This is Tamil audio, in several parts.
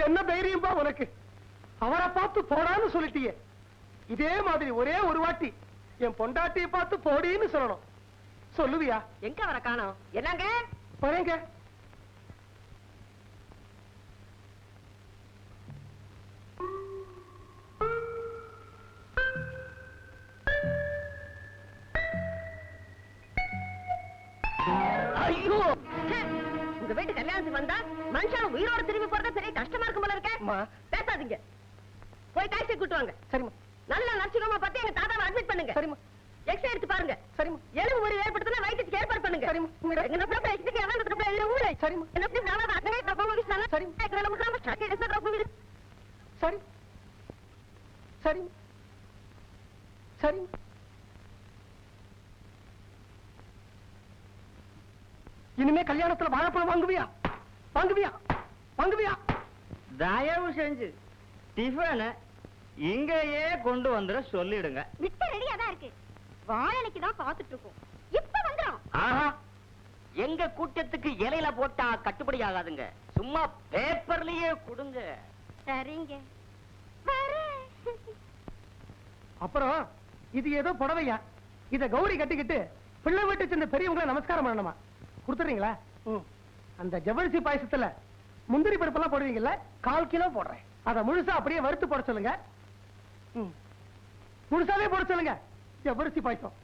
என்ன தைரியம் பா உனக்கு? அவரை பார்த்து போடான்னு சொல்லிட்டியே. இதே மாதிரி ஒரே ஒரு வாட்டி என் பொண்டாட்டியை பார்த்து போடின்னு சொல்லணும். சொல்லுவியா? எங்க அவரை காணோம்? என்னங்க வரேங்க. ஐயோ, உங்க வீட்டு கல்யாணத்துக்கு வந்தா மனுஷன் உயிரோட திரும்பி போறது பெரிய கஷ்டமா இருக்கும் போல இருக்க. பேசாதீங்க, போய் டாக்ஸி கூட்டு வாங்க. சரிம்மா. நல்ல நர்சிங் பார்த்து எங்க தாத்தாவை அட்மிட் பண்ணுங்க. சரிம்மா. எக்ஸ்ரே எடுத்து பாருங்க. சரிம்மா. எலும்பு முறிவு ஏற்படுத்தினா வைத்தியத்துக்கு ஏற்பாடு பண்ணுங்க. சரிம்மா. என்ன ப்ராப்ளம் எக்ஸ்ரே அவன் ப்ராப்ளம் இல்ல ஊரே. சரிம்மா. என்ன அப்படி நானா அங்கே ப்ராப்ளம் வந்துச்சுனா சரிம்மா. ஏக்கற நம்ம கிராம சாக்கி எடுத்து ப்ராப்ளம். சரி சரி சரி. இனிமே கல்யாணத்துல வாழைப்பழம் வாங்குவியா? வாங்குவியா? வாங்குவியா? தயவு செஞ்சு டிஃபனை இங்கேயே கொண்டு வந்துட சொல்லிடுங்க. விட்டு ரெடியா தான் இருக்கு. வாழைக்கு தான் காத்துட்டு இருக்கோம். இப்ப வந்துரும். ஆஹா, எங்க கூட்டத்துக்கு இலையில போட்டா கட்டுப்படி ஆகாதுங்க. சும்மா பேப்பர்லயே கொடுங்க. சரிங்க. அப்புறம் இது ஏதோ புடவையா? இத கௌரி கட்டிக்கிட்டு பிள்ளை வீட்டு சின்ன பெரியவங்களை நமஸ்காரம் பண்ணணுமா? கொடுத்துறீங்களா? அந்த ஜவ்வரிசி பாயசத்துல முந்திரி பருப்பெல்லாம் போடுவீங்கல்ல, 1/4 கிலோ போடுறேன். அதை முழுசா அப்படியே வறுத்து போட சொல்லுங்க. முழுசாவே போட சொல்லுங்க. ஜவ்வரிசி பாயசம்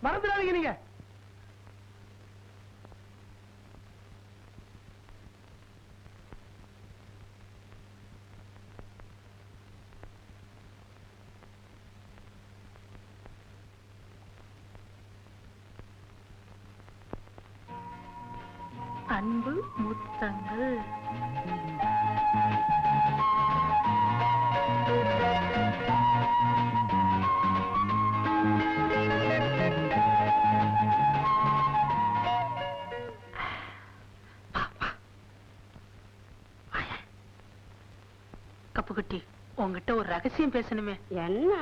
மறந்துடாதீங்க நீங்க. அன்பு முத்தங்கள். கப்புக்குட்டி, உங்ககிட்ட ஒரு ரகசியம் பேசணுமே. என்ன?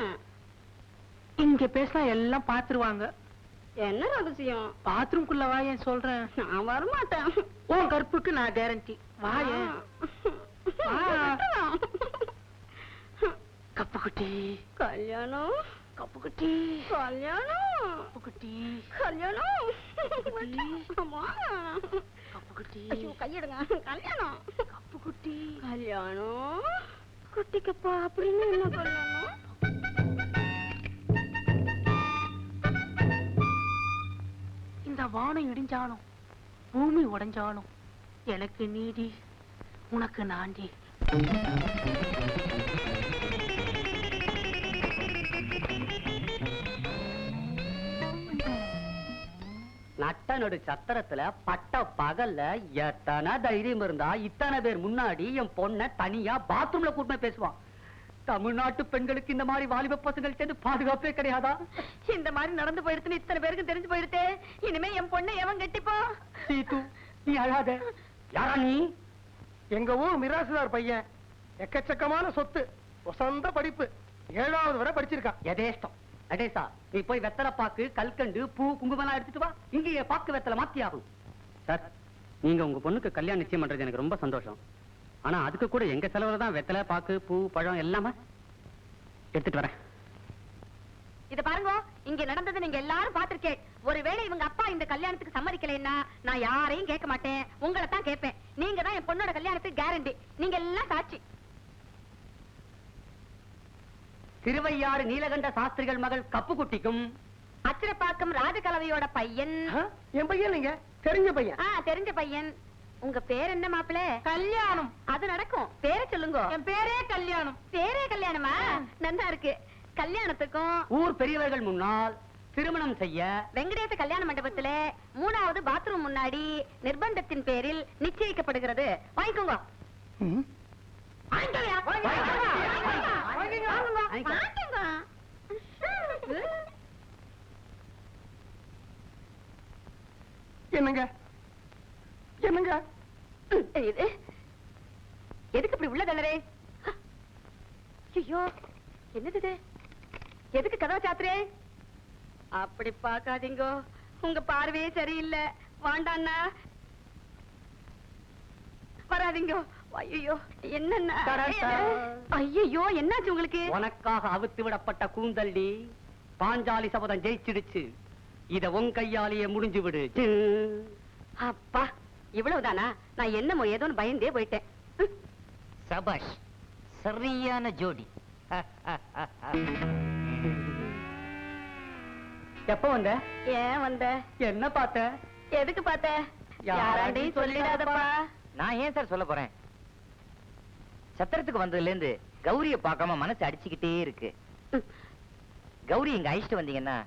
இங்க பேசினா எல்லாம் பாத்துருவாங்க. என்ன ரகசியம்? பாத்ரூம்குள்ள வாயேன் சொல்றேன். நான் வரமாட்டேன். உன் கற்புக்கு நான் கேரண்டி. வாயேன். கப்புக்குட்டி கல்யாணம். கப்புக்குட்டி கல்யாணம். கப்புக்குட்டி கல்யாணம். கப்புக்குட்டி கப்புக்குட்டி. ஐயோ, கையிடுங்க. கல்யாணம். கப்புக்குட்டி கல்யாணம். குட்டிக்கப்பா அப்படின்னு என்ன கல்யாணம்? இந்த வானம் இடிஞ்சாலும் பூமி உடைஞ்சாலும் எனக்கு நீடி, உனக்கு நாண்டி. நட்ட நடு சத்திரத்துல பட்ட பகல்ல எத்தனை தைரியம் இருந்தா இத்தனை பேர் முன்னாடி என் பொண்ண தனியா பாத்ரூம்ல கூட்டின பேசுவான். தமிழ்நாட்டு பெண்களுக்கு இந்த மாதிரி வாலிப பசங்கள்ட்ட பாதுகாப்பே கிடையாதா? இந்த மாதிரி நடந்து போயிடுச்சுன்னு இத்தனை பேருக்கு தெரிஞ்சு போயிடுதே. இனிமே என் பொண்ணை எவன் கட்டிப்பா? சீத்து, நீ அழாத. யாரா நீ? எங்க ஊர் மிராசுதார் பையன். எக்கச்சக்கமான சொத்து, சொந்த படிப்பு, 7வது வரை படிச்சிருக்கான். எதேஷ்டம். நடேசா, நீ போய் வெத்தலை பாக்கு, கல்கண்டு, பூ, குங்குமம் எடுத்துட்டு வா. இங்கேயே பாக்கு வெத்தலை மாத்தி ஆகும். சார், நீங்க உங்க பொண்ணுக்கு கல்யாணம் நிச்சயம் பண்றது எனக்கு ரொம்ப சந்தோஷம். ஆனா அதுக்கு கூட எங்க செலவுல தான் வெத்தலை, பாக்கு, பூ, பழம் எல்லாமே எடுத்துட்டு வரேன். இத பாருங்க, இங்க நடந்தது நீங்க எல்லாரும் பாத்திருக்கேன். ஒருவேளை இவங்க அப்பா இந்த கல்யாணத்துக்கு சம்மதிக்கலைன்னா நான் யாரையும் கேட்க மாட்டேன், உங்களை தான் கேட்பேன். நீங்க தான் என் பொண்ணோட கல்யாணத்துக்கு கேரண்டி. நீங்க எல்லாம் சாட்சி. திருவையாறு நீலகண்ட சாஸ்திரிகள் மகள் கப்புக்குட்டிக்கும் அச்சிரப்பாக்கம் ராஜகலவையோட பையன். என் பையன் நீங்க தெரிஞ்ச பையன். தெரிஞ்ச பையன். உங்க பேர் என்ன மாப்பிள? கல்யாணம். அது நடக்கும். பேரை சொல்லுங்க. என் பேரே கல்யாணம். பேரே கல்யாணமா? நல்லா இருக்கு. கல்யாணத்துக்கும் ஊர் பெரியவர்கள் முன்னால் திருமணம் செய்ய வெங்கடேச கல்யாண மண்டபத்திலே 3வது பாத்ரூம் முன்னாடி நிர்பந்தத்தின் பேரில் நிச்சயிக்கப்படுகிறது. வாங்கிக்கோங்க. என்னங்க என்னங்க எதுக்கு இப்படி உள்ள தள்ளரே? ஐயோ, என்னது இது? எதுக்கு கதவை சாத்துறே? அப்படி பாக்காதீங்க, உங்க பார்வையே சரியில்லை. வாண்டாண்ணா. வராதீங்க. ஐயோ என்ன? தடடா. ஐயோ என்னாச்சு உங்களுக்கு? உனக்காக அவித்து விடப்பட்ட கூந்தல்லி பாஞ்சாலி சபதம் ஜெயிச்சிடுச்சு. இத உன் கையாலேயே முடிஞ்சு விடு. அப்பா இவ்வளவுதானா? நான் என்னமோ ஏதோன்னு பயந்தே போயிட்டேன். சபாஷ், சரியான ஜோடி. எப்ப வந்த? ஏன் வந்த? என்ன பார்த்த? எதுக்கு பார்த்த? யாராண்டையும் சொல்லிடாதப்பா. நான் ஏன் சார் சொல்ல போறேன்? சத்திரத்துக்கு வந்ததுல இருந்து கௌரிய பார்க்காம மனசு அடிச்சுக்கிட்டே இருக்கு. கௌரி இங்க அழைச்சிட்டு வந்தீங்கன்னா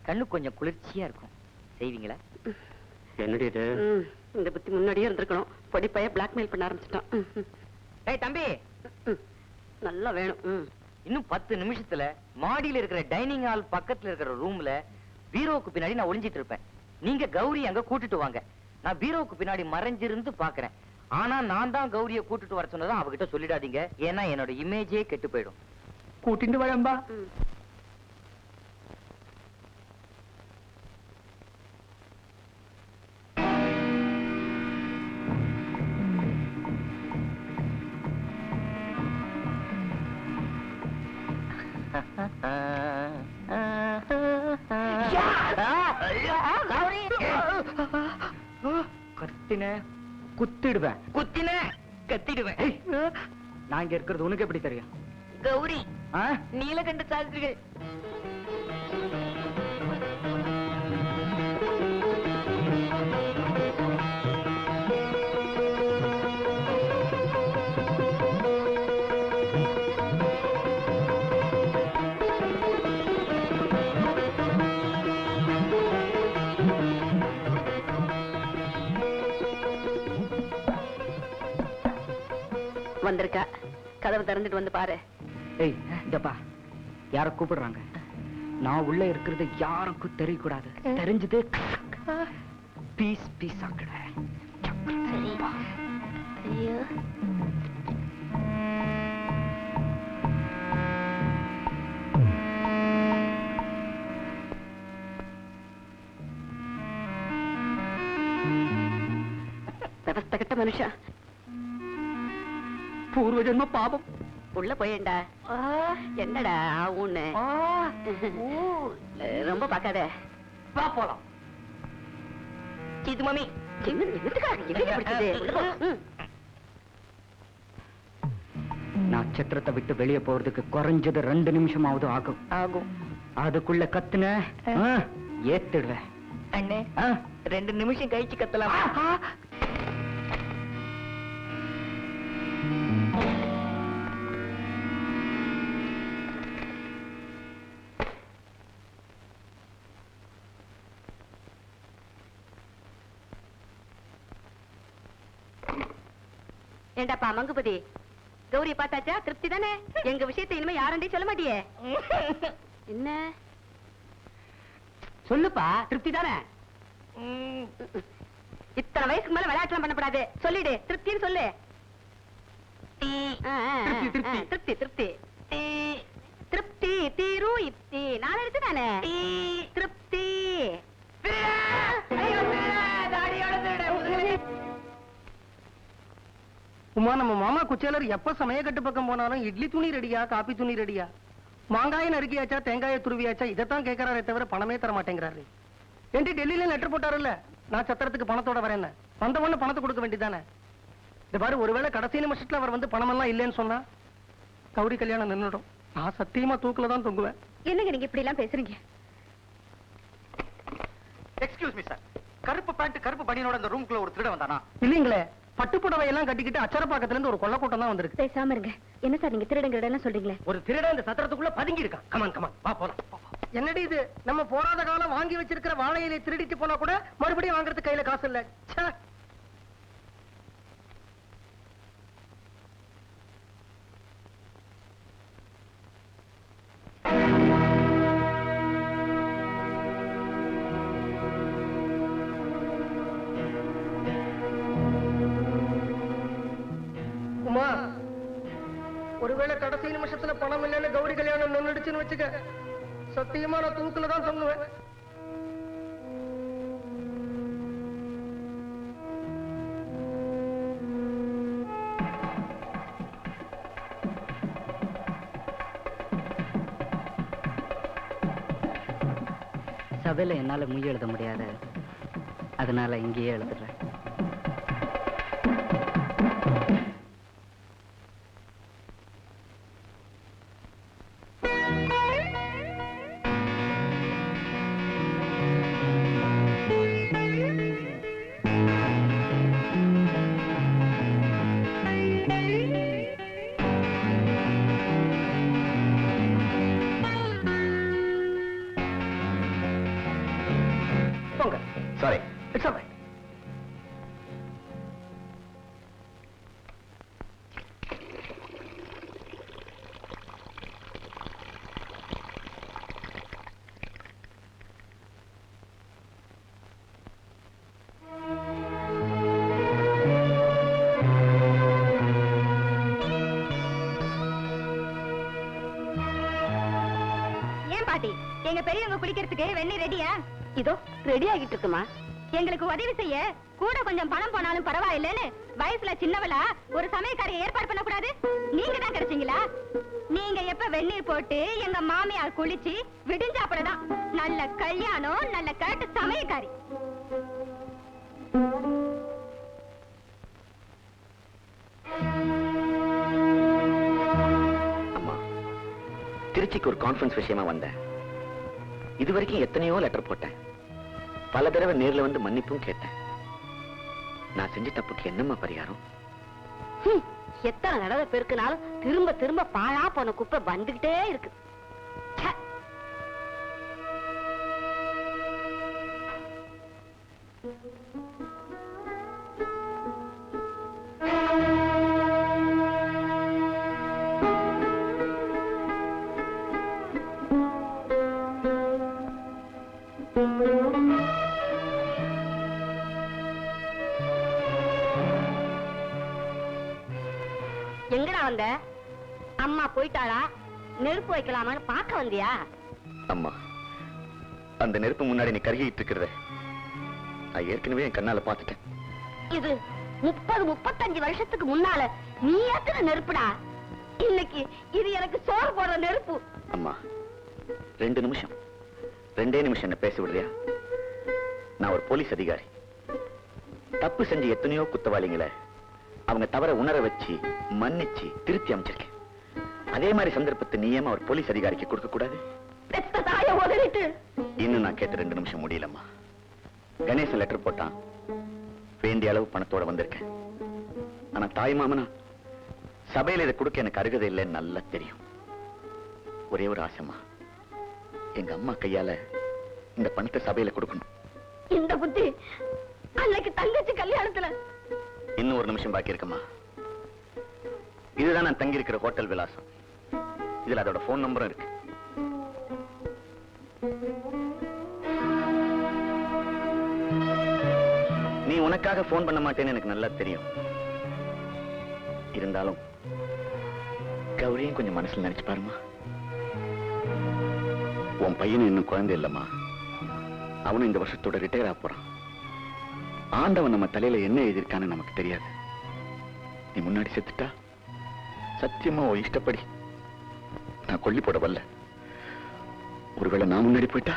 கண்ணு கொஞ்சம் குளிர்ச்சியா இருக்கும். செய்வீங்களா? என்னடி இது? இந்த புத்தி முன்னாடியே இருந்திருக்கணும். பொடிப்பைய பிளாக்மெயில் பண்ண ஆரம்பிச்சிட்டான். டேய் தம்பி, நல்லா வேணும். இன்னும் 10 நிமிஷத்துல மாடியில இருக்கிற டைனிங் ஹால் பக்கத்துல இருக்கிற ரூம்ல பீரோவுக்கு பின்னாடி நான் ஒளிஞ்சிட்டு இருப்பேன். நீங்க கௌரி அங்க கூட்டிட்டு வாங்க. நான் பீரோவுக்கு பின்னாடி மறைஞ்சிருந்து பாக்குறேன். ஆனா நான் தான் கௌரிய கூட்டிட்டு வர சொன்னதா அவகிட்ட சொல்லிடாதீங்க. ஏன்னா என்னோட இமேஜே கெட்டு போயிடும். கூட்டிட்டு வரம்பா. கத்தின குத்திடுவேன். குத்தின கத்திடுவேன். நான் இங்க இருக்கிறது உனக்கு எப்படி தெரியும்? கௌரி, நீலகண்ட சாஸ்திரிகள். வந்திருக்கா. கதவை திறந்துட்டு வந்து பாரு. ஏய் இதப்பா, யார கூப்பிடுறாங்க? நான் உள்ள இருக்கிறது யாருக்கும் தெரியக்கூடாது. தெரிஞ்சது பீஸ் பீஸ் ஆக்கிடுவேன். ஐயோ விவஸ்த கட்ட மனுஷா. பூர்வ ஜென்ம பாபம். உள்ள போயேண்டா. என்னடா ஆவுன்னு ரொம்ப பாக்காத. வா போலாம். இது மாமி நட்சத்திரத்தை விட்டு வெளியே போறதுக்கு குறைஞ்சது 2 நிமிஷமாவது ஆகும். அதுக்குள்ள கத்துன ஏத்துடுவேன். அண்ணே 2 நிமிஷம் கழிச்சு கத்தலாம். ஏண்டாப்பா மங்குபதி, கௌரி பார்த்தாச்சா? திருப்தி தானே? எங்க விஷயத்தை இனிமே யாருண்டையும் சொல்ல மாட்டியே? என்ன சொல்லுப்பா, திருப்தி தானே? இத்தனை வயசுக்கு மேல விளையாட்டுலாம் பண்ணப்படாது. சொல்லிடு, திருப்தின்னு சொல்லு. திருப்தி திருப்தி திருப்தி தீரு இப்தி. நான் எடுத்து தானே திருப்தி. உமா, நம்ம மாமா குச்சேலர் எப்ப சமயக்கட்டு பக்கம் போனாலும் இட்லி துணி ரெடியா, காப்பி துணி ரெடியா, மாங்காய நறுக்கியாச்சா, தேங்காய துருவியாச்சா, இதைத்தான் கேட்கறாரே தவிர பணமே தர மாட்டேங்கிறாரு. என்று டெல்லியில லெட்டர் போட்டாருல்ல, நான் சத்திரத்துக்கு பணத்தோட வரேன்னு. வந்தவொன்னு பணத்தை கொடுக்க வேண்டியதானே? இந்த பாரு, ஒருவேளை கடைசி நிமிஷத்துல அவர் வந்து பணமெல்லாம் இல்லைன்னு சொன்னா கௌரி கல்யாணம் நின்னுடும். நான் சத்தியமா தூக்குல தான் தொங்குவேன். என்னங்க நீங்க இப்படி எல்லாம் பேசுறீங்க? எக்ஸ்கியூஸ் மீ சார், கருப்பு பேண்ட் கருப்பு பனியனோட இந்த ரூம்குள்ள ஒரு திருட வந்தானா? இல்லீங்களே, பட்டுப்புடவை எல்லாம் கட்டிக்கிட்டு அச்சரப்பாக்கத்துல இருந்து ஒரு கொள்ள கூட்டம் தான் வந்திருக்கு. பேசாம இருங்க. என்ன சார் நீங்க திருடங்க சொல்றீங்களே? ஒரு திருடன் இந்த சத்திரத்துக்குள்ள பதுங்கி இருக்கான். கமான் கமான், வா போலாம். என்னடி இது? நம்ம போராத காலம் வாங்கி வச்சிருக்கிற வாழை இலையை திருடிட்டு போனா கூட மறுபடியும் வாங்குறதுக்கு கையில காசு இல்ல. ச்சே. உமா, ஒருவேளை கடைசி நிமிஷத்துல பணம் இல்லைன்னு கௌரி கல்யாணம் நின்னுடுச்சுன்னு வச்சுக்க, சத்தியமா நான் தூக்குல தான் தொங்குவேன். சபையில என்னால மொய் எழுத முடியாத, அதனால இங்கேயே எழுதுறேன். சாரி. It's all right. ஏன் பாட்டி, எங்க பெரியவங்க குளிக்கிறதுக்கு வெந்நீர் ரெடியா? இதோ ரெடி ஆகிட்டு இருக்குமா. எங்களுக்கு உதவி செய்ய கூட கொஞ்சம் பணம் போனாலும் பரவாயில்லைன்னு வயசுல சின்னவளா ஒரு சமயக்காரையை ஏற்பாடு பண்ண கூடாது? நீங்க தான் கிடைச்சீங்களா? நீங்க எப்ப வெந்நீர் போட்டு எங்க மாமியார் குளிச்சு விடிஞ்சாப்படதான் நல்ல கல்யாணம், நல்ல கேட்டு சமயக்காரி. அம்மா, திருச்சிக்கு ஒரு கான்ஃபரன்ஸ் விஷயமா வந்தேன். இதுவரைக்கும் எத்தனையோ லெட்டர் போட்டேன். பல தடவை நேர்ல வந்து மன்னிப்பும் கேட்டேன். நான் செஞ்ச தப்புக்கு என்னம்மா பரிகாரம்? எத்தனை தடவை பெருக்குனாலும் திரும்ப திரும்ப பாழா போன குப்பை வந்துகிட்டே இருக்கு. எங்கடா வந்த? அம்மா போயிட்டாளா? நெருப்பு வைக்கலாமான்னு பார்க்க வந்தியா? அம்மா, அந்த நெருப்பு முன்னாடி நீ கருகிட்டு இருக்கிறத நான் ஏற்கனவே என் கண்ணால பார்த்துட்டேன். இது 30-35 வருஷத்துக்கு முன்னால நீ ஏத்துன நெருப்புடா. இன்னைக்கு இது எனக்கு சோறு போடுற நெருப்பு. அம்மா, 2 நிமிஷம், 2 நிமிஷம் என்ன பேச விடுறியா? நான் ஒரு போலீஸ் அதிகாரி. தப்பு செஞ்சு எத்தனையோ குத்தவாளிகளை அவங்க தவற உணர வச்சு மன்னிச்சு திருத்தி அமைச்சிருக்கேன். அதே மாதிரி சந்தர்ப்பத்தை நீ ஏமா ஒரு போலீஸ் அதிகாரிக்கு கொடுக்க கூடாது? இன்னும் நான் கேட்ட 2 நிமிஷம் முடியலம்மா. கணேசன் லெட்டர் போட்டான். வேண்டிய அளவு பணத்தோட வந்திருக்கேன். ஆனா தாய் மாமனா சபையில இதை கொடுக்க எனக்கு அருகதை இல்லைன்னு நல்லா தெரியும். ஒரே ஒரு ஆசைமா, எங்க அம்மா கையால இந்த பணத்தை சபையில கொடுக்கணும். இந்த புத்தி அன்னைக்கு தங்கச்சி கல்யாணத்துல. இன்னும் 1 நிமிஷம் பாக்கி இருக்குமா. இதுதான் நான் தங்கி இருக்கிற ஹோட்டல் விலாசம். இதுல அதோட போன் நம்பரும் இருக்கு. நீ உனக்காக போன் பண்ண மாட்டேன்னு எனக்கு நல்லா தெரியும். இருந்தாலும் கௌரியும் கொஞ்சம் மனசுல நினைச்சு பாருமா. உன் பையனும் இன்னும் குழந்தை இல்லம்மா. அவனும் இந்த வருஷத்தோட ரிட்டையர் ஆக போறான். ஆண்டவன் நம்ம தலையில என்ன எழுதியிருக்கான்னு நமக்கு தெரியாது. நீ முன்னாடி செத்துட்டா சத்தியமா உன் இஷ்டப்படி நான் கொல்லி போட வரல. ஒருவேளை நான் முன்னாடி போயிட்டா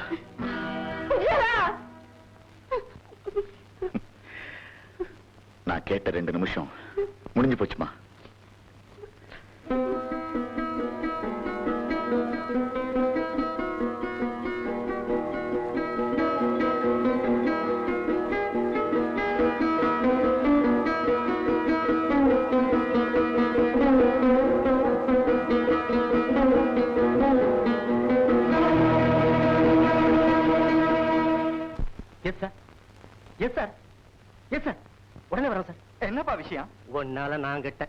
நான் கேட்ட 2 நிமிஷம் முடிஞ்சு போச்சுமா. Yes sir, yes sir, yes sir, உடனே வரேன் சார். என்னப்பா விஷயம்? ஒன்னால நான் கிட்ட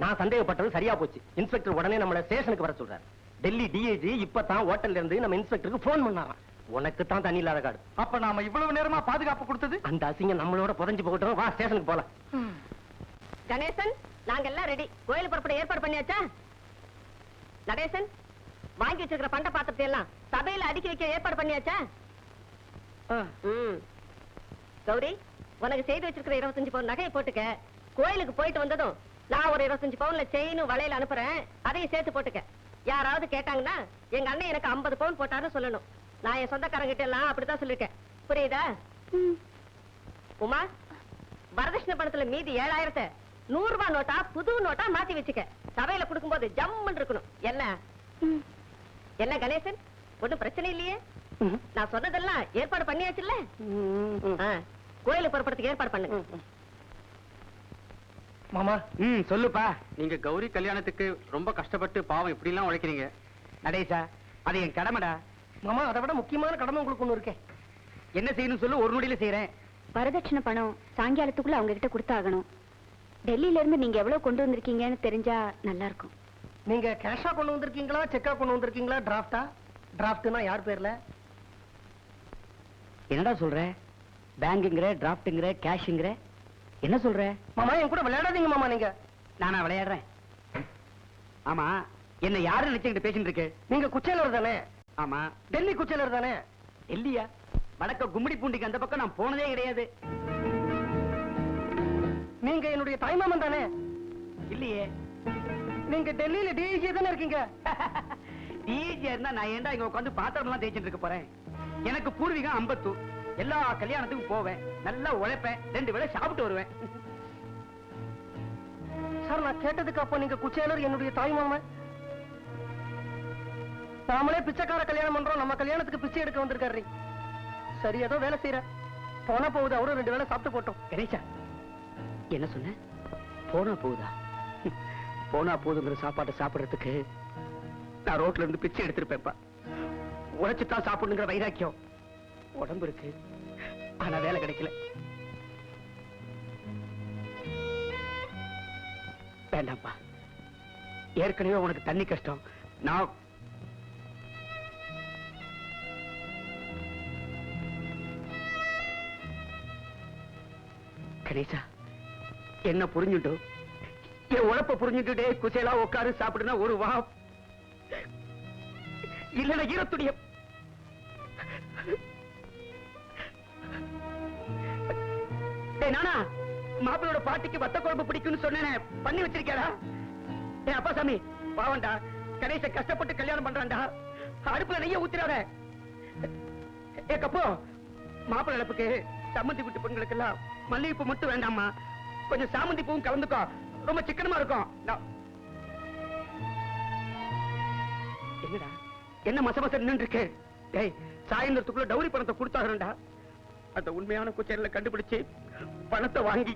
நான் சந்தேகப்பட்டது சரியா போச்சு. இன்ஸ்பெக்டர் உடனே நம்மள ஸ்டேஷனுக்கு வர சொல்றாரு. டெல்லி டிஐஜி இப்பதான் ஹோட்டல்ல இருந்து நம்ம இன்ஸ்பெக்டருக்கு போன் பண்ணாராம். உனக்கு தான் தண்ணி இல்லாத காடு. அப்ப நாம இவ்வளவு நேரமா பாதுகாப்பு கொடுத்தது அந்த அசிங்கம் நம்மளோட புதஞ்சு போகட்டும். வா ஸ்டேஷனுக்கு போலாம். கணேசன், நாங்க எல்லாம் ரெடி. கோயில் புறப்பட ஏற்பாடு பண்ணியாச்சா? நடேசன், வாங்கி வச்சிருக்கிற பண்ட பாத்திரத்தை எல்லாம் சபையில அடுக்கி வைக்க ஏற்பாடு பண்ணியாச்சா? கௌரி, உனக்கு செய்து வச்சிருக்கிற 25 பவுன் நகையை போட்டுக்க. கோயிலுக்கு போயிட்டு வந்ததும் நான் ஒரு 25 பவுன்ல செயினும் வளையல அனுப்புறேன். அதையும் சேர்த்து போட்டுக்க. யாராவது கேட்டாங்கன்னா எங்க அண்ணன் எனக்கு 50 பவுன் போட்டாருன்னு சொல்லணும். நான் என் சொந்தக்காரங்கிட்ட எல்லாம் அப்படித்தான் சொல்லிருக்கேன். புரியுதா? உமா, வரதட்சணை பணத்துல மீதி 7000 100 ரூபாய் நோட்டா புது நோட்டா மாத்தி வச்சுக்க. சபையில கொடுக்கும்போது ஜம்முன்னு இருக்கணும். என்ன என்ன கணேசன், ஒண்ணும் பிரச்சனை இல்லையே? நான் சொன்னதெல்லாம் ஏற்பாடு பண்ணியாச்சுல்ல? கோயிலுக்கு புறப்படுறதுக்கு ஏற்பாடு பண்ணுங்க. மாமா. சொல்லுப்பா. நீங்க கௌரி கல்யாணத்துக்கு ரொம்ப கஷ்டப்பட்டு பாவம் இப்படி எல்லாம் உழைக்கிறீங்க. நடேசா, அது என் கடமைடா. மாமா, அதை விட முக்கியமான கடமை உங்களுக்கு ஒண்ணு இருக்கேன். என்ன செய்யணும் சொல்லு, ஒரு நொடியில செய்யறேன். வரதட்சணை பணம் சாயங்காலத்துக்குள்ள அவங்க கிட்ட கொடுத்தாகணும். டெல்லியில இருந்து நீங்க எவ்வளவு கொண்டு வந்திருக்கீங்கன்னு தெரிஞ்சா நல்லா இருக்கும். நீங்க கேஷா கொண்டு வந்திருக்கீங்களா, செக்கா கொண்டு வந்திருக்கீங்களா, டிராஃப்டா? டிராஃப்ட்னா யார் பேர்ல? என்னடா சொல்ற? பேங்குங்கிற, டிராஃப்ட்ங்கிற, கேஷ்ங்கிற, என்ன சொல்ற? மாமா, என் கூட விளையாடாதீங்க மாமா. நீங்க நானா விளையாடுறேன்? ஆமா, என்ன யாரு நினைச்சுக்கிட்டு பேசிட்டு இருக்கு? நீங்க குச்சேலர் தானே? ஆமா. டெல்லி குச்சேலர் தானே? டெல்லியா? வடக்க கும்மிடி பூண்டிக்கு அந்த பக்கம் நான் போனதே கிடையாது. நீங்க என்னுடைய தாய்மாமன் தானே? இல்லையே. நீங்க டெல்லியில டிஐஜி தானே இருக்கீங்க? டிஐஜி இருந்தா நான் ஏன்டா இங்க உட்காந்து பாத்திரம் எல்லாம் தேய்ச்சிட்டு இருக்க போறேன்? எனக்கு பூர்வீகம் அம்பத்தூர். எல்லா கல்யாணத்துக்கும் போவேன், நல்லா உழைப்பேன், 2 வேளை சாப்பிட்டு வருவேன். சார், நான் கேட்டதுக்கு அப்ப நீங்க குச்சேலர் என்னுடைய தாய்மாமன். நாமளே பிச்சைக்கார கல்யாணம் பண்றோம், நம்ம கல்யாணத்துக்கு பிச்சை எடுக்க வந்திருக்காரு. சரி, ஏதோ வேலை செய்யற போனா போகுது, அவரும் 2 வேளை சாப்பிட்டு போட்டோம். கணேசா, என்ன சொன்ன? போனா போகுதா? போனா போதுங்கிற சாப்பாட்டை சாப்பிடறதுக்கு நான் ரோட்ல இருந்து பிச்சை எடுத்திருப்பேன்ப்பா. உழைச்சுதான் சாப்பிடணுங்கிற வைராக்கியம் உடம்பு இருக்கு, ஆனா வேலை கிடைக்கல. வேண்டாம்ப்பா, ஏற்கனவே உனக்கு தண்ணி கஷ்டம். நான் கணேசா, என்ன புரிஞ்சுட்டு என் உழைப்ப புரிஞ்சுட்டு குசேலா உட்காரு சாப்பிடுனா ஒரு வா, இல்லைன்னா ஈரத்துடைய நானா மாப்பிளோட பாட்டிக்கு வத்த குழம்பு பிடிக்கும்னு சொன்னேன், பண்ணி வச்சிருக்கா? என் அப்பா சாமி பாவண்டா, கணேச கஷ்டப்பட்டு கல்யாணம் பண்றான்டா, அடுப்புல நெய்ய ஊத்துறாத. ஏ கப்போ, மாப்பிள்ளை இழப்புக்கு சம்மந்தி வீட்டு பெண்களுக்கு எல்லாம் மல்லிகைப்பூ மட்டும் வேண்டாமா, கொஞ்சம் சாமந்தி பூவும் கலந்துக்கோ, ரொம்ப சிக்கனமா இருக்கும். என்னடா என்ன மசமச நின்று இருக்கு? ஏய், சாயந்தரத்துக்குள்ள டவுரி பணத்தை கொடுத்தாங்கடா. அந்த உண்மையான குச்சேரில கண்டுபிடிச்சு பணத்தை வாங்கி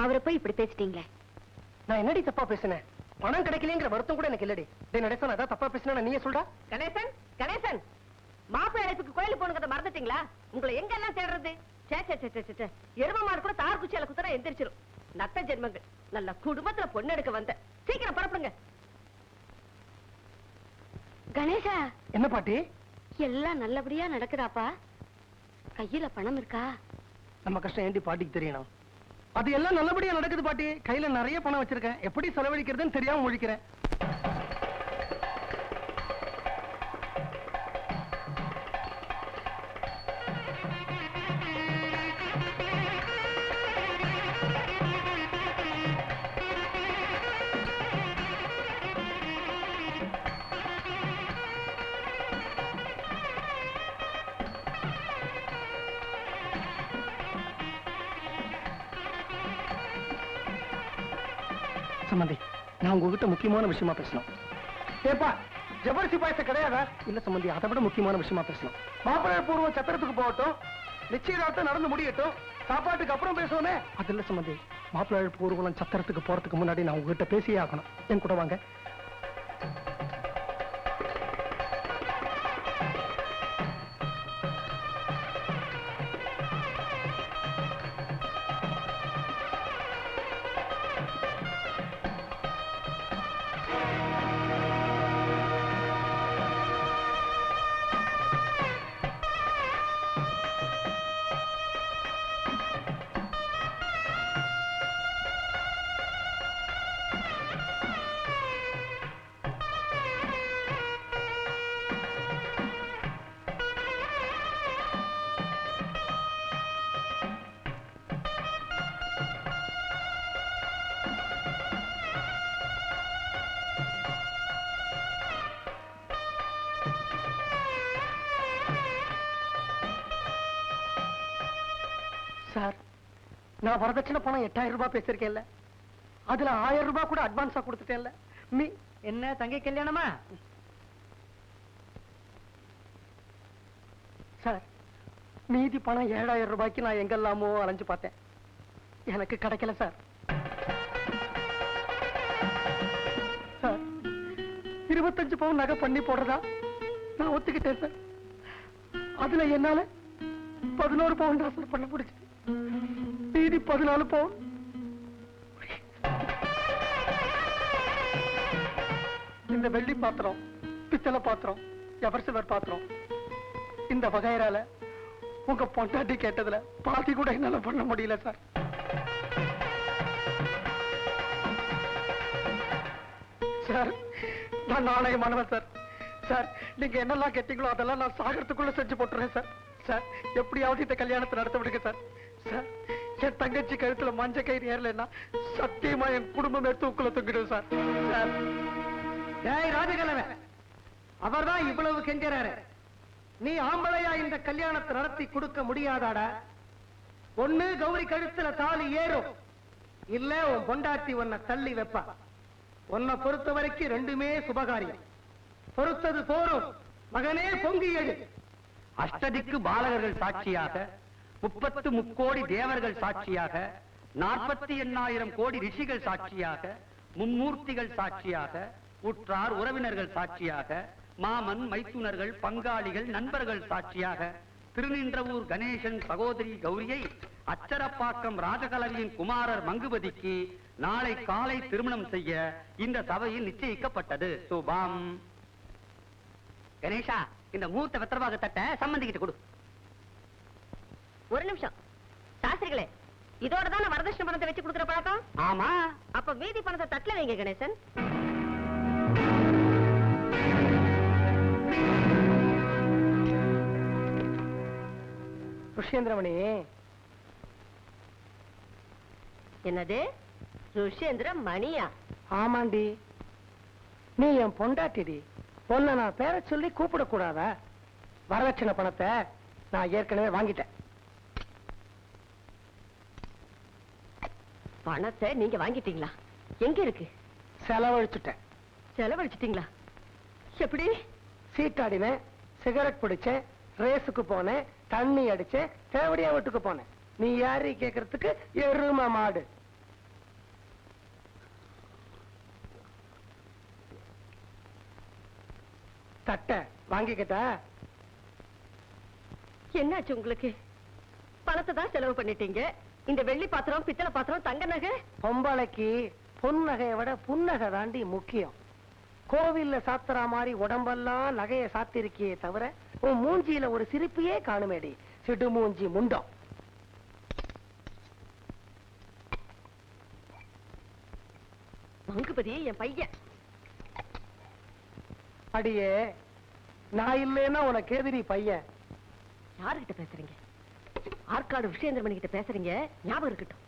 அவரை போய் இப்படி பேசிட்டீங்களே. நான் என்னடி தப்பா பேசினேன்? பணம் கிடைக்கலங்கிற வருத்தம் கூட எனக்கு இல்லடி. நடேசன், அதான் தப்பா பேசினா நீயே சொல்றா? கணேசன், கணேசன், மாப்பிள்ளை அழைப்புக்கு கோயிலுக்கு போனுங்கிறத மறந்துட்டீங்களா? உங்களை எங்க எல்லாம் தேடுறது? எரும மாடு கூட தார் குச்சியால குத்துறா எந்திரிச்சிரும். நத்த ஜென்மங்கள். நல்ல குடும்பத்துல பொண்ணு எடுக்க வந்த. சீக்கிரம் புறப்படுங்க. கணேசா. என்ன பாட்டி? எல்லாம் நல்லபடியா நடக்குதாப்பா? கையில பணம் இருக்கா? நம்ம கஷ்டம் ஏண்டி பாட்டிக்கு தெரியணும்? அது எல்லாம் நல்லபடியா நடக்குது பாட்டி. கையில நிறைய பணம் வச்சிருக்கேன், எப்படி செலவழிக்கிறதுன்னு தெரியாம முழிக்கிறேன். சம்பந்தி, நான் உங்ககிட்ட முக்கியமான விஷயமா பேசணும். ஏப்பா, ஜபர்சி பாயசம் கிடையாதா? இல்ல சம்பந்தி, அதை விட முக்கியமான விஷயமா பேசணும். மாப்பிள்ளை பூர்வம் சத்திரத்துக்கு போகட்டும், நிச்சயதார்த்தம் நடந்து முடியட்டும், சாப்பாட்டுக்கு அப்புறம் பேசுவோமே. அது இல்ல சம்பந்தி, மாப்பிள்ளை பூர்வம் சத்திரத்துக்கு போறதுக்கு முன்னாடி நான் உங்ககிட்ட பேசியே ஆகணும். என் கூட வாங்க. நான் வரதட்சணை பணம் 8000 ரூபாய் பேசிருக்கேன்ல, அதுல 1000 ரூபாய் கூட அட்வான்ஸா கொடுத்துட்டேன்ல. நீ என்ன தங்கை கல்யாணமா? சார், மீதி பணம் 7000 ரூபாய்க்கு நான் எங்கெல்லாமோ அலைஞ்சு பார்த்தேன், எனக்கு கிடைக்கல சார். சார், 25 பவுன் நகை பண்ணி போடுறதா நான் ஒத்துக்கிட்டேன் சார். அதுல என்னால 11 பவுன் தான் சார் பண்ண முடிச்சு. மீதி 14 பவுன் இந்த வெள்ளி பாத்திரம், பித்தளை பாத்திரம், எவர்சில்வர் பாத்திரம், இந்த வகையறால உங்க பொண்டாட்டி கேட்டதுல பாதி கூட என்னால பண்ண முடியல சார். சார், நான் நாணயமானவன் சார். சார், நீங்க என்னெல்லாம் கேட்டீங்களோ அதெல்லாம் நான் சாகரத்துக்குள்ள செஞ்சு போட்டுறேன் சார். சார், எப்படியாவது இந்த கல்யாணத்தை நடத்த விடுங்க சார். சார், என் தங்கச்சி கழுத்துல மஞ்ச கயிறு ஏறலைன்னா சத்தியமா என் குடும்பமே தூக்குல தூக்கிடும் சார். சார், ராஜகலவன் அவர்தான் இவ்வளவு கெஞ்சறாரு. நீ ஆம்பளையா இந்த கல்யாணத்தை நடத்தி கொடுக்க முடியாதாடா? ஒண்ணு கௌரி கழுத்துல தாலி ஏறும், இல்ல உன் பொண்டாட்டி உன்னை தள்ளி வைப்பா. உன்னை பொறுத்த வரைக்கும் ரெண்டுமே சுபகாரியம். பொறுத்தது போரும், மகனே பொங்கி எழு. அஷ்டதிக்கு பாலகர்கள் சாட்சியாக, 30 முக்கோடி தேவர்கள் சாட்சியாக, 48,000 கோடி ரிஷிகள் சாட்சியாக, மும்மூர்த்திகள் சாட்சியாக, உற்றார் உறவினர்கள் சாட்சியாக, மாமன் மைத்துனர்கள் பங்காளிகள் நண்பர்கள் சாட்சியாக, திருநின்றவூர் கணேசன் சகோதரி கௌரியை அச்சரப்பாக்கம் ராஜகலவியின் குமாரர் மங்குபதிக்கு நாளை காலை திருமணம் செய்ய இந்த சபையில் நிச்சயிக்கப்பட்டது. சுபம். கணேஷா, இந்த மூர்த்த வெத்தரவாக தட்ட சம்பந்திக்கிட்டு கொடு. ஒரு நிமிஷம் சாஸ்திரிகளே, இதோட தான் வரதட்சணை பணத்தை வச்சு கொடுக்குற பழக்கம். ஆமா, அப்ப மீதி பணத்தை தட்டல வைங்க கணேசன். ருஷேந்திரமணி. என்னது ருஷேந்திர மணியா? ஆமாண்டி, நீ என் பொண்டாட்டிடி. பொண்ணை நான் பேரை சொல்லி கூப்பிடக்கூடாதா? வரதட்சணை பணத்தை நான் ஏற்கனவே வாங்கிட்டேன். பணத்தை நீங்க வாங்கிட்டீங்களா? எங்க இருக்கு? செலவழிச்சுட்டேன். செலவழிச்சிட்டீங்களா? எப்படி? சீட்டாடினேன், சிகரெட் பிடிச்சேன், ரேஸுக்கு போனேன், தண்ணி அடிச்சேன், தேவடியா வீட்டுக்கு போனேன். நீ யாரு கேக்குறதுக்கு எருமை மாடு. தட்ட வாங்கிக்கிட்டா? என்னாச்சு உங்களுக்கு? பணத்தை தான் செலவு பண்ணிட்டீங்க. இந்த வெள்ளி பாத்திரம், பித்தளை பாத்திரம், தங்க நகை. பொம்பளைக்கு பொன்னகையை விட புன்னகை தாண்டி முக்கியம். கோவில்ல சாத்துறா மாதிரி உடம்பெல்லாம் நகையை சாத்திருக்கியே தவிர உன் மூஞ்சியில ஒரு சிரிப்பையே காணுமேடி, சிடு மூஞ்சி முண்டம். மங்குபதி என் பையன். அடியே, நான் இல்லைன்னா உனக்கு எதிரி பையன். யாருகிட்ட பேசுறீங்க? ஆற்காடு விஷேந்திரமணி கிட்ட பேசுறீங்க, ஞாபகம் இருக்கட்டும்.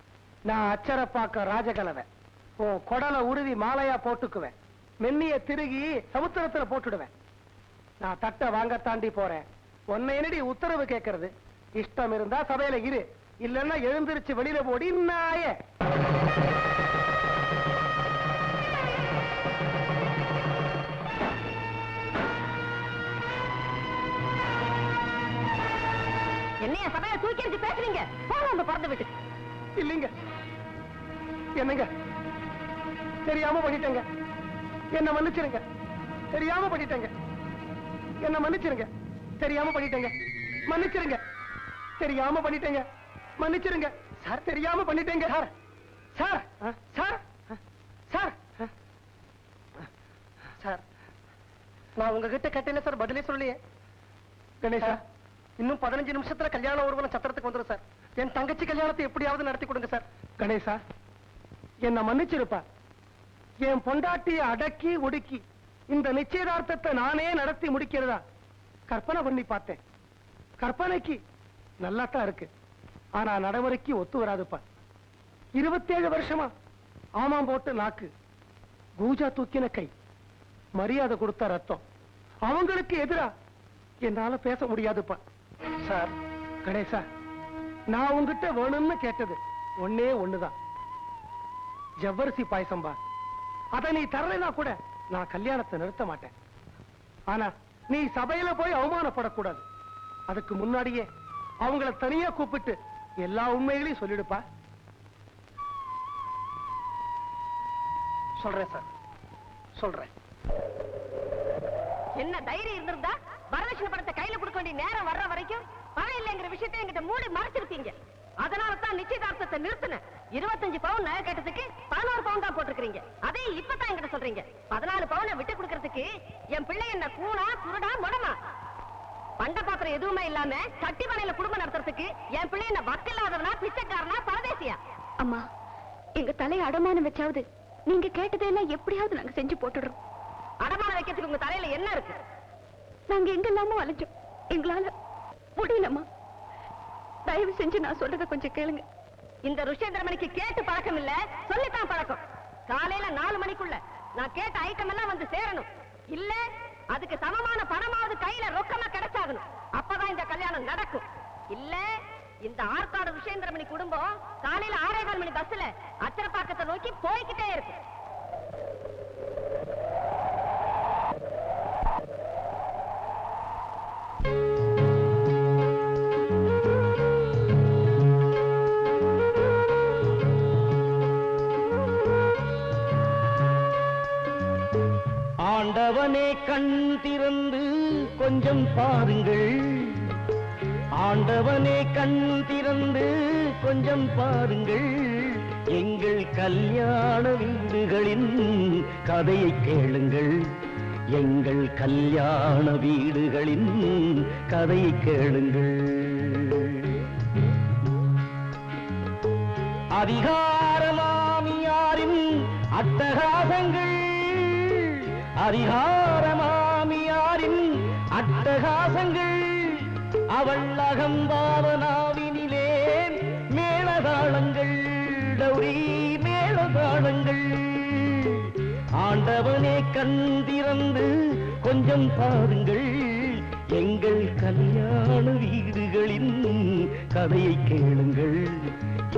நான் அச்சரப்பாக்க ராஜகலவன். உன் கொடலை உருவி மாலையா போட்டுக்குவேன், மென்னிய திருகி சமுத்திரத்துல போட்டுடுவேன். நான் தட்டை வாங்க தாண்டி போறேன். உன்னை என்னடி உத்தரவு கேட்கறது? இஷ்டம் இருந்தா சபையில இரு, இல்லன்னா எழுந்திருச்சு வெளியில போடி நாயே. என்னைய சபையில தூக்கி எறிஞ்சு பேசுறீங்க? போங்க உங்க பிறந்த வீட்டுக்கு. இல்லைங்க, என்னங்க, தெரியாம பண்ணிட்டேங்க, என்ன மன்னிச்சிருங்க. தெரியாம பண்ணிட்டேங்க, என்ன மன்னிச்சிருங்க. தெரியாம பண்ணிட்டேங்க, மன்னிச்சிருங்க. தெரியாம பண்ணிட்டேங்க, மன்னிச்சிருங்க. சார், தெரியாம பண்ணிட்டேங்க sir. Sir, sir, sir, sir, நான் உங்ககிட்ட கேட்டேன் சார், பதிலே சொல்லலையே. கணேஷா, இன்னும் 15 நிமிஷத்துல கல்யாண ஊர்வலம் சத்திரத்துக்கு வந்துடும் சார். என் தங்கச்சி கல்யாணத்தை எப்படியாவது நடத்தி கொடுங்க சார். கணேசா, என்ன மன்னிச்சிருப்பா. என் பொண்டாட்டியை அடக்கி ஒடுக்கி இந்த நிச்சயதார்த்தத்தை நானே நடத்தி முடிக்கிறதா கற்பனை பண்ணி பார்த்தேன். கற்பனைக்கு நல்லாத்தான் இருக்கு, ஆனா நடைமுறைக்கு ஒத்து வராதுப்பா. 27 வருஷமா ஆமாம் போட்டு நாக்கு, கூஜா தூக்கின கை, மரியாதை கொடுத்த ரத்தம், அவங்களுக்கு எதிரா என்னால பேச முடியாதுப்பா. சார், கணேசா, நான் உங்ககிட்ட வேணும்னு கேட்டது ஒண்ணே ஒண்ணுதான், ஜவ்வரிசி பாயசம்பா. அத நீ தரலைன்னா கூட நான் கல்யாணத்தை நிறுத்த மாட்டேன். ஆனா நீ சபையில போய் அவமானப்படக்கூடாது. அதுக்கு முன்னாடியே அவங்கள தனியா கூப்பிட்டு எல்லா உண்மைகளையும் சொல்லிடுப்பா. சொல்றேன் சார், சொல்றேன். என்ன தைரியம் இருந்திருந்தா வரதட்சணை பணத்தை கையில கொடுக்க வேண்டிய நேரம் வர்ற வரைக்கும் பணம் இல்லைங்கிற விஷயத்தை என்கிட்ட மூடி மறைச்சிருக்கீங்க. அதனால தான் நிச்சயதார்த்தத்தை நிறுத்தின. 25 பவுன் நகை கேட்டதுக்கு 11 பவுன் தான் போட்டுருக்கீங்க. அதே இப்பதான் என்கிட்ட சொல்றீங்க 14 பவுனை விட்டு கொடுக்கறதுக்கு என் பிள்ளை என்ன கூணா குருடா முடமா? பண்ட பாத்திரம் எதுவுமே இல்லாம கட்டி மனையில குடும்பம் நடத்துறதுக்கு என் பிள்ளை என்ன வக்கில்லாதவனா பிச்சைக்காரனா பரதேசியா? அம்மா, எங்க தலையை அடமானம் வச்சாவது நீங்க கேட்டதெல்லாம் எப்படியாவது நாங்க செஞ்சு போட்டுடுறோம். அடமானம் வைக்கிறதுக்கு உங்க தலையில என்ன இருக்கு? நாங்க எங்கெல்லாமோ அலைஞ்சோம், எங்களால முடியலம்மா. தயவு செஞ்சு நான் சொல்றத கொஞ்சம் கேளுங்க. இந்த ருஷேந்திரமணிக்கு கேட்டு பழக்கம் இல்ல, சொல்லித்தான் பழக்கம். காலையில 4 மணிக்குள்ள நான் கேட்ட ஐட்டம் எல்லாம் வந்து சேரணும். இல்ல அதுக்கு சமமான பணமாவது கையில ரொக்கமா கிடைச்சாகணும். அப்பதான் இந்த கல்யாணம் நடக்கும். இல்ல இந்த ஆற்காடு ருஷேந்திரமணி குடும்பம் காலையில 6:15 மணி பஸ்ல அச்சரப்பாக்கத்தை நோக்கி போய்கிட்டே இருக்கு. ஆண்டவனே கண் திறந்து கொஞ்சம் பாருங்கள், ஆண்டவனே கண் திறந்து கொஞ்சம் பாருங்கள், எங்கள் கல்யாண வீடுகளின் கதையை கேளுங்கள், எங்கள் கல்யாண வீடுகளின் கதையை கேளுங்கள். அதிகாரமாமியாரின் அட்டகாசங்கள், அதிகாரமாமியாரின் அட்டகாசங்கள், அவள் அகம்பாவனாவினிலே மேளதாளங்கள், டௌரி மேளதாளங்கள். ஆண்டவனே கண் திறந்து கொஞ்சம் பாருங்கள், எங்கள் கல்யாண வீடுகளின் கதையை கேளுங்கள்,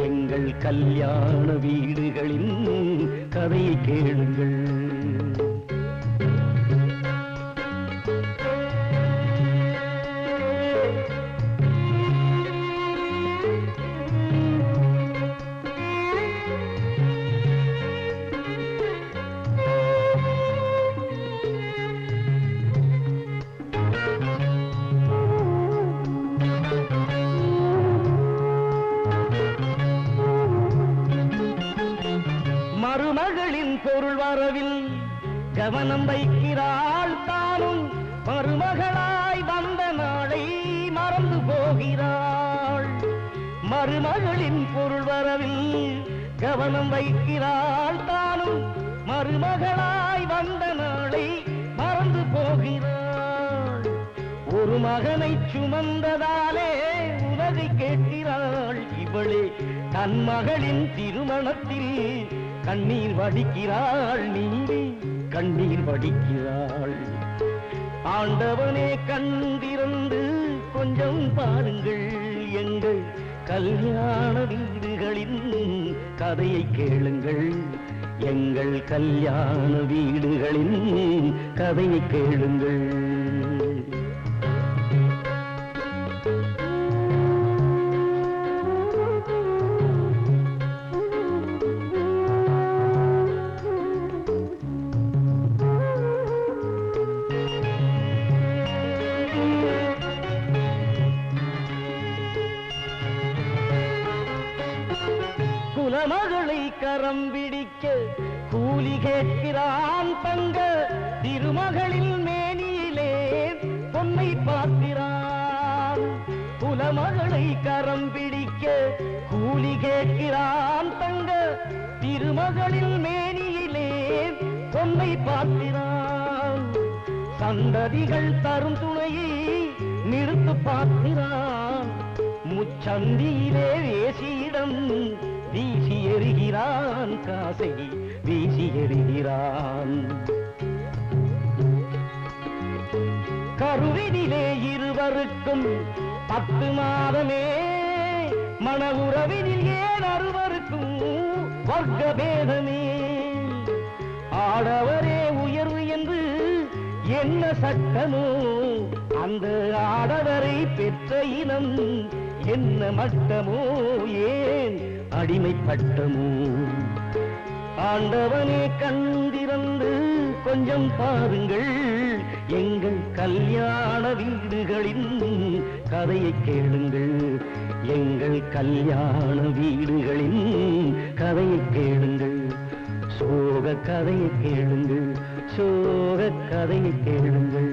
எங்கள் கல்யாண வீடுகளின் கதையை கேளுங்கள். மருமகளின் பொருள் வரவில் கவனம் வைக்கிறாள், தானும் மருமகளாய் வந்த நாளை மறந்து போகிறாள். மருமகளின் பொருள் வரவில் கவனம் வைக்கிறாள், தானும் மருமகளாய் வந்த நாளை மறந்து போகிறாள். ஒரு மகனை சுமந்ததாலே உலகை கேட்கிறாள், இவளே தன் மகளின் திருமணத்தில் கண்ணீர் வடிக்கிறாள், நீரே கண்ணீர் வடிக்கிறாள். ஆண்டவனே கண்டிருந்து கொஞ்சம் பாருங்கள், எங்கள் கல்யாண வீடுகளின் கதையை கேளுங்கள், எங்கள் கல்யாண வீடுகளின் கதையை கேளுங்கள். குலமகளை கரம் பிடிக்க கூலி கேட்கிறான் தங்க, திருமகளின் மேனியிலே பொன்னை பார்க்கிறான். குலமகளை கரம் பிடிக்க கூலி கேட்கிறான் தங்க, திருமகளின் மேனியிலே பொன்னை பார்க்கிறான். சந்ததிகள் தரும் துணையை நிறுத்து பார்க்கிறான், முச்சந்தியிலே வேசியிடம் வீசி எறிகிறான், காசை வீசி எறிகிறான். கருவினிலே இருவருக்கும் 10 மாதமே மன உறவினில் ஏன் அருவருக்கும் வர்க்க பேதமே? ஆடவரே உயர்வு என்று என்ன சட்டமோ, அந்த ஆடவரை பெற்ற இனம் என்ன மட்டமோ, ஏன் அடிமை பட்டமோ? ஆண்டவனே கண்டிருந்து கொஞ்சம் பாருங்கள், எங்கள் கல்யாண வீடுகளின் கதையை கேளுங்கள், எங்கள் கல்யாண வீடுகளின் கதையை கேளுங்கள், சோக கதையை கேளுங்கள், சோக கதையை கேளுங்கள்.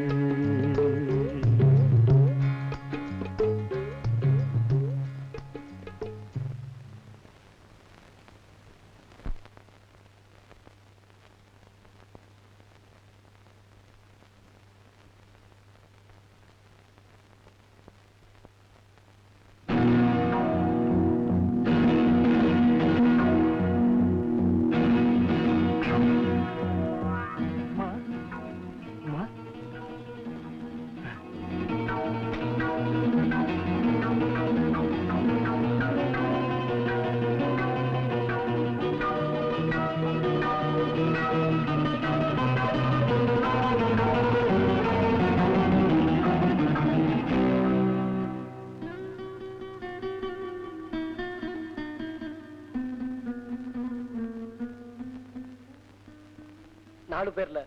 நாலு பேர்ல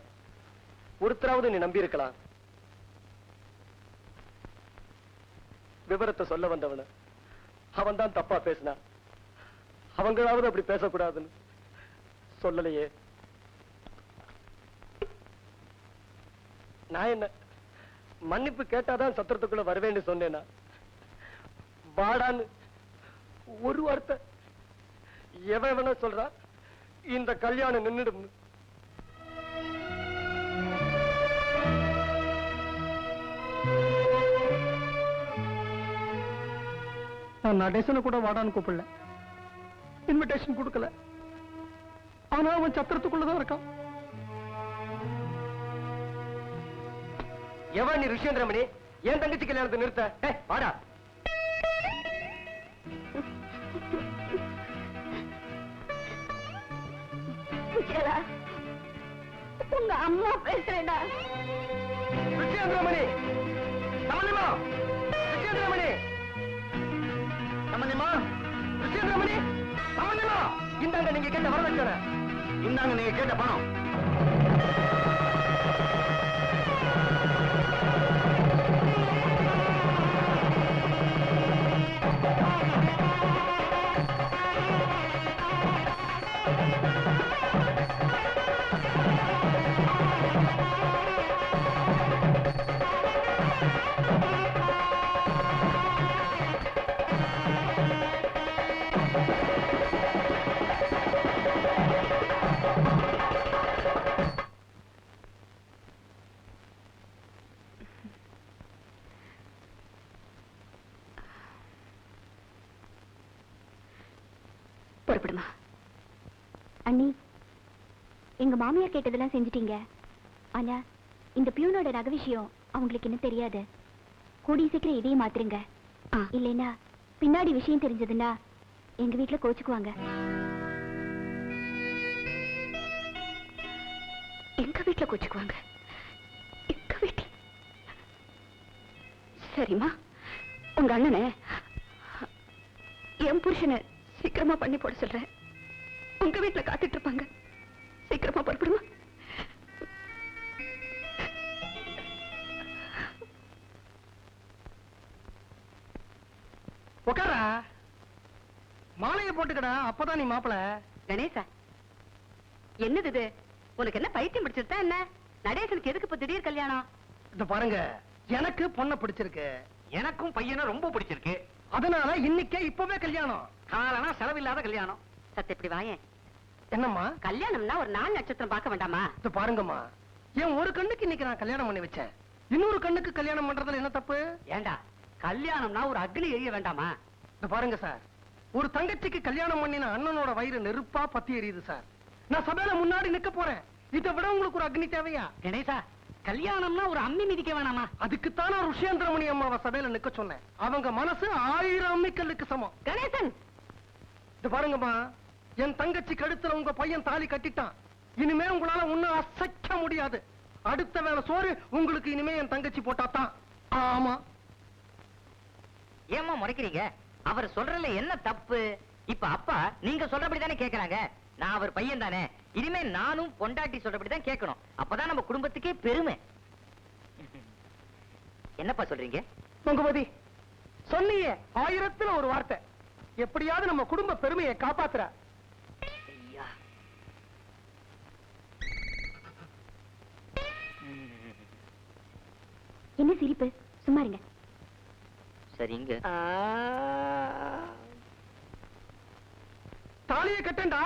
ஒருத்தராவது நீ நம்பி இருக்கலாம். விவரத்தை சொல்ல வந்தவன அவன் தான் தப்பா பேசினான். அவங்களாவது அப்படி பேசக்கூடாதுன்னு சொல்லலையே. நான் என்ன மன்னிப்பு கேட்டாதான் சத்திரத்துக்குள்ள வருவேன்னு சொன்னேனா? வாடான்னு ஒரு வார்த்தை எவன சொல்றா இந்த கல்யாணம் நின்னுடும். நான் நடேசனை கூட வாடான்னு கூப்பிடல, இன்விடேஷன் கொடுக்கல. ஆனா அவன் சத்திரத்துக்குள்ளதான் இருக்கான். எவன் நீ ரிஷேந்திரமணி? ஏன் தங்கச்சி கல்யாணத்தை நிறுத்த? வாடா. உங்க அம்மா பேசுறேடா. ரிஷேந்திரமணி, சமந்திமா, ரிஷேந்திரமணி, சமந்திமா, ரிஷேந்திரமணி, சமந்திமா, இந்தாங்க நீங்க கேட்ட வரதட்சணை, இந்தாங்க நீங்க கேட்ட பணம். புறப்படுமா? அண்ணி, எங்க மாமியார் கேட்டதெல்லாம் செஞ்சிட்டீங்க. ஆனா இந்த பியூனோட ரக விஷயம் அவங்களுக்கு இன்னும் தெரியாது. கூடிய சீக்கிரம் இதையும் மாத்துருங்க. இல்லைன்னா பின்னாடி விஷயம் தெரிஞ்சதுன்னா எங்க வீட்டுல கோச்சுக்குவாங்க. எங்க வீட்டுல கோச்சுக்குவாங்க? எங்க வீட்டுல? சரிம்மா, உங்க அண்ணனை என் புருஷனை சீக்கிரமா பண்ணி போட சொல்றேன். உங்க வீட்டுல காத்துட்டு இருப்பாங்க. சீக்கிரமா புறப்படுமா? உட்காரா, மாலையை போட்டுக்கடா, அப்பதான் நீ மாப்பிள. கணேசா, என்னது இது? உனக்கு என்ன பைத்தியம் பிடிச்சிருந்தா என்ன? நடேசனுக்கு எதுக்கு இப்ப திடீர் கல்யாணம்? இந்த பாருங்க, எனக்கு பொண்ணை பிடிச்சிருக்கு, எனக்கும் பையனை ரொம்ப பிடிச்சிருக்கு. அதனால இன்னைக்கே இப்பவே கல்யாணம். காலனா செலவில்லாத கல்யாணம். சத்த இப்படி வாயேன். என்னம்மா? கல்யாணம்னா ஒரு 4 நட்சத்திரம் பார்க்க வேண்டாமா? இது பாருங்கம்மா, என் ஒரு கண்ணுக்கு இன்னைக்கு நான் கல்யாணம் பண்ணி வச்சேன். இன்னொரு கண்ணுக்கு கல்யாணம் பண்றதுல என்ன தப்பு? ஏண்டா, கல்யாணம்னா ஒரு அக்னி எரிய வேண்டாமா? இது பாருங்க சார், ஒரு தங்கச்சிக்கு கல்யாணம் பண்ணின அண்ணனோட வயிறு நெருப்பா பத்தி எரியுது சார். நான் சபையில முன்னாடி நிக்க போறேன். இதை விட உங்களுக்கு ஒரு அக்னி தேவையா? கணேசா, கல்யாணம்னா ஒரு அம்மி மிதிக்க வேணாமா? அதுக்குத்தான ருஷேந்திரமணி அம்மாவை சபையில நிக்க சொன்னேன். அவங்க மனசு 1000 அம்மிக்கல்லுக்கு சமம். கணேசன், இது பாருங்கம்மா, என் தங்கச்சி கழுத்துல உங்க பையன் தாலி கட்டிட்டான். இனிமே உங்களால ஒண்ணும் அசைக்க முடியாது. அடுத்த வேளை சோறு உங்களுக்கு இனிமே என் தங்கச்சி போட்டாதான். ஆமா. ஏம்மா முறைக்கிறீங்க? அவர் சொல்றதுல என்ன தப்பு? இப்ப அப்பா நீங்க சொல்றபடி தானே கேக்குறாங்க. நான் அவர் பையன் தானே, இனிமே நானும் பொண்டாட்டி சொல்றபடி தான் கேட்கணும். அப்பதான் நம்ம குடும்பத்துக்கே பெருமை. என்னப்பா சொல்றீங்க? பொங்குமதி, சொன்னீங்க 1000த்துல ஒரு வார்த்தை. எப்படியாவது நம்ம குடும்ப பெருமையை காப்பாத்துற. ஐயா. என்ன சிரிப்பு? சும்மா இருங்க. சரிங்க. தாலியை கட்டண்டா.